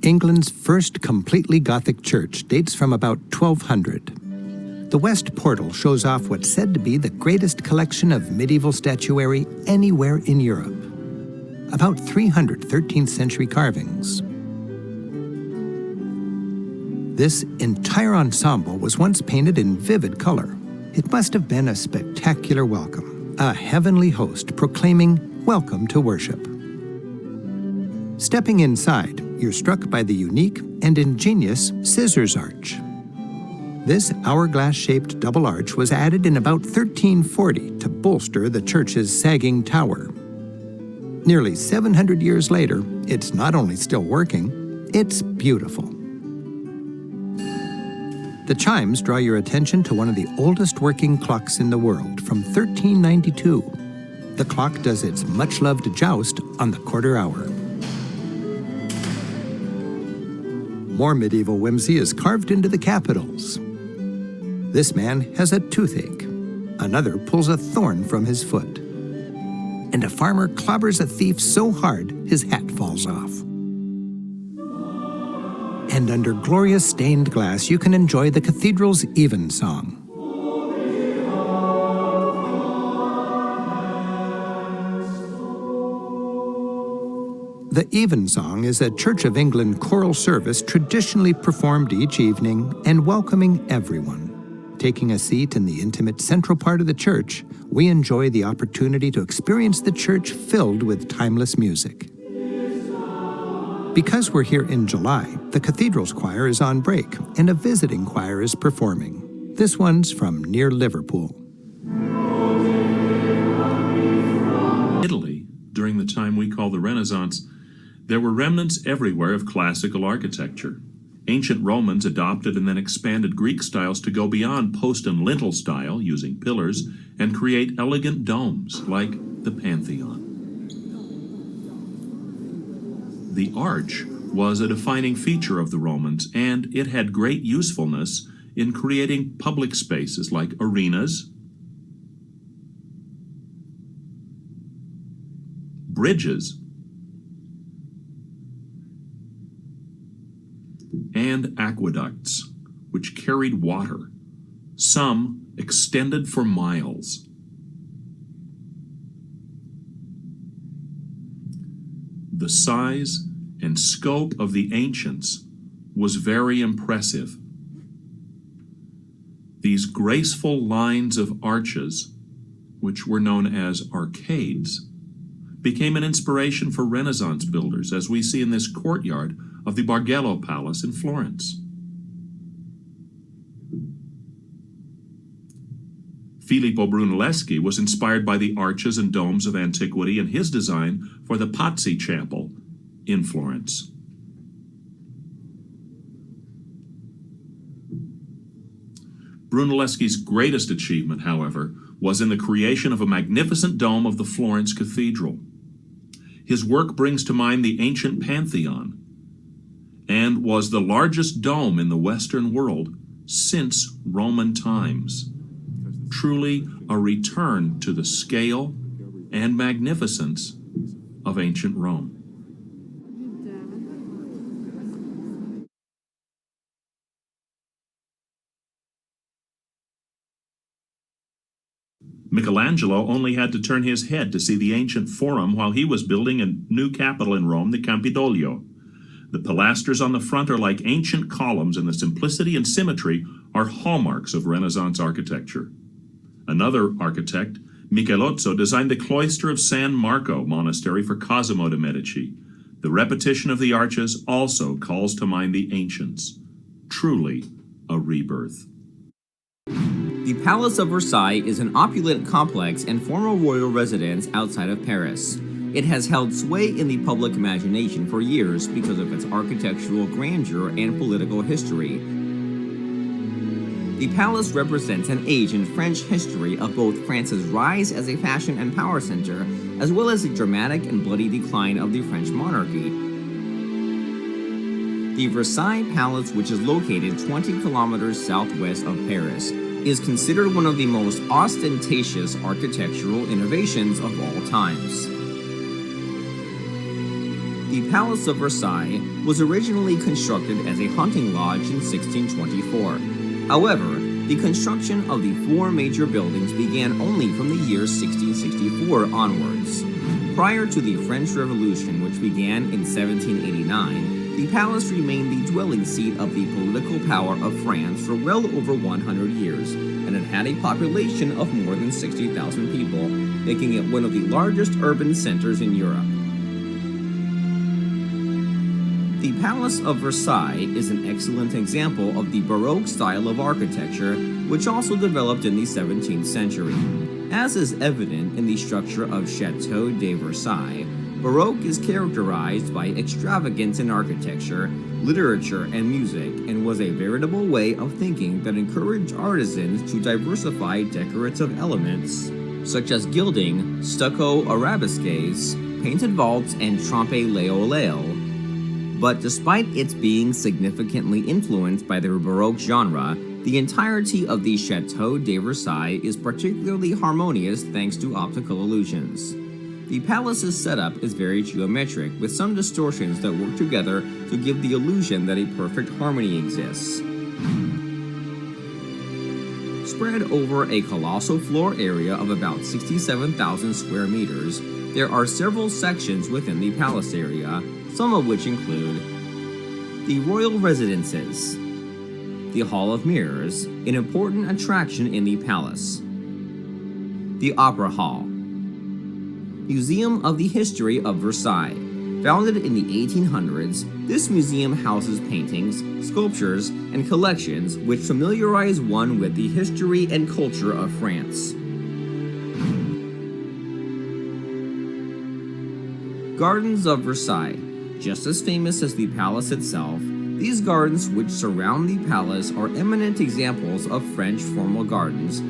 England's first completely Gothic church dates from about 1200. The west portal shows off what's said to be the greatest collection of medieval statuary anywhere in Europe. About 300 13th century carvings. This entire ensemble was once painted in vivid color. It must have been a spectacular welcome, a heavenly host proclaiming, "Welcome to worship." Stepping inside, you're struck by the unique and ingenious scissors arch. This hourglass-shaped double arch was added in about 1340 to bolster the church's sagging tower. Nearly 700 years later, it's not only still working, it's beautiful. The chimes draw your attention to one of the oldest working clocks in the world, from 1392. The clock does its much-loved joust on the quarter hour. More medieval whimsy is carved into the capitals. This man has a toothache. Another pulls a thorn from his foot. And a farmer clobbers a thief so hard his hat falls off. And under glorious stained glass, you can enjoy the cathedral's evensong. The evensong is a Church of England choral service traditionally performed each evening and welcoming everyone. Taking a seat in the intimate central part of the church, we enjoy the opportunity to experience the church filled with timeless music. Because we're here in July, the cathedral's choir is on break and a visiting choir is performing. This one's from near Liverpool. Italy, during the time we call the Renaissance, there were remnants everywhere of classical architecture. Ancient Romans adopted and then expanded Greek styles to go beyond post and lintel style, using pillars, and create elegant domes like the Pantheon. The arch was a defining feature of the Romans, and it had great usefulness in creating public spaces like arenas, bridges, and aqueducts, which carried water, some extended for miles. The size and scope of the ancients was very impressive. These graceful lines of arches, which were known as arcades, became an inspiration for Renaissance builders, as we see in this courtyard of the Bargello Palace in Florence. Filippo Brunelleschi was inspired by the arches and domes of antiquity in his design for the Pazzi Chapel in Florence. Brunelleschi's greatest achievement, however, was in the creation of a magnificent dome of the Florence Cathedral. His work brings to mind the ancient Pantheon and was the largest dome in the Western world since Roman times. Truly a return to the scale and magnificence of ancient Rome. Michelangelo only had to turn his head to see the ancient Forum while he was building a new capital in Rome, the Campidoglio. The pilasters on the front are like ancient columns, and the simplicity and symmetry are hallmarks of Renaissance architecture. Another architect, Michelozzo, designed the cloister of San Marco Monastery for Cosimo de' Medici. The repetition of the arches also calls to mind the ancients. Truly a rebirth. The Palace of Versailles is an opulent complex and former royal residence outside of Paris. It has held sway in the public imagination for years because of its architectural grandeur and political history. The palace represents an age in French history of both France's rise as a fashion and power center, as well as the dramatic and bloody decline of the French monarchy. The Versailles Palace, which is located 20 kilometers southwest of Paris, is considered one of the most ostentatious architectural innovations of all times. The The Palace of Versailles was originally constructed as a hunting lodge in 1624. However, the construction of the four major buildings began only from the year 1664 onwards. Prior to the French Revolution, which began in 1789, the palace remained the dwelling seat of the political power of France for well over 100 years, and it had a population of more than 60,000 people, making it one of the largest urban centers in Europe. The Palace of Versailles is an excellent example of the Baroque style of architecture, which also developed in the 17th century. As is evident in the structure of Chateau de Versailles, Baroque is characterized by extravagance in architecture, literature, and music, and was a veritable way of thinking that encouraged artisans to diversify decorative elements, such as gilding, stucco arabesques, painted vaults, and trompe-l'oeil. But despite its being significantly influenced by the Baroque genre, the entirety of the Chateau de Versailles is particularly harmonious thanks to optical illusions. The palace's setup is very geometric, with some distortions that work together to give the illusion that a perfect harmony exists. Spread over a colossal floor area of about 67,000 square meters, there are several sections within the palace area, some of which include the royal residences, the Hall of Mirrors, an important attraction in the palace, the Opera Hall, Museum of the History of Versailles. Founded in the 1800s, this museum houses paintings, sculptures, and collections which familiarize one with the history and culture of France. Gardens of Versailles. Just as famous as the palace itself, these gardens which surround the palace are eminent examples of French formal gardens.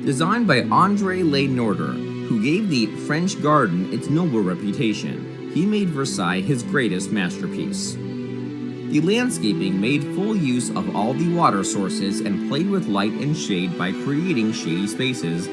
Designed by André Le Norder, who gave the French garden its noble reputation, he made Versailles his greatest masterpiece. The landscaping made full use of all the water sources and played with light and shade by creating shady spaces.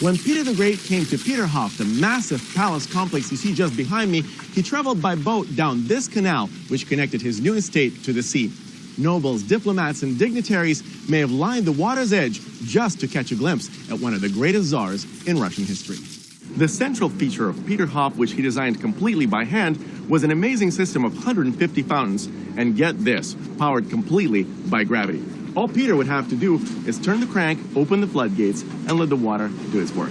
When Peter the Great came to Peterhof, the massive palace complex you see just behind me, he traveled by boat down this canal, which connected his new estate to the sea. Nobles, diplomats, and dignitaries may have lined the water's edge just to catch a glimpse at one of the greatest czars in Russian history. The central feature of Peterhof, which he designed completely by hand, was an amazing system of 150 fountains, and get this, powered completely by gravity. All Peter would have to do is turn the crank, open the floodgates, and let the water do its work.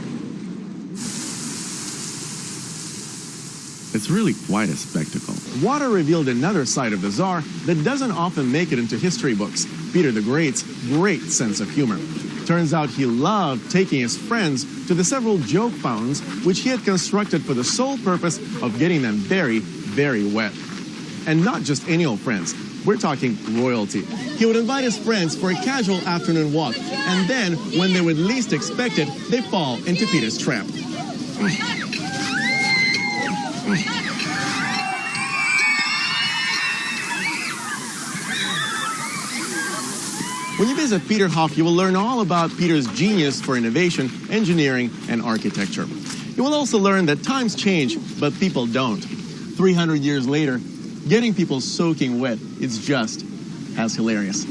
It's really quite a spectacle. Water revealed another side of the Tsar that doesn't often make it into history books: Peter the Great's great sense of humor. Turns out he loved taking his friends to the several joke fountains which he had constructed for the sole purpose of getting them very, very wet. And not just any old friends. We're talking royalty. He would invite his friends for a casual afternoon walk, and then, when they would least expect it, they fall into Peter's trap. When you visit Peterhof, you will learn all about Peter's genius for innovation, engineering, and architecture. You will also learn that times change, but people don't. 300 years later, getting people soaking wet is just as hilarious.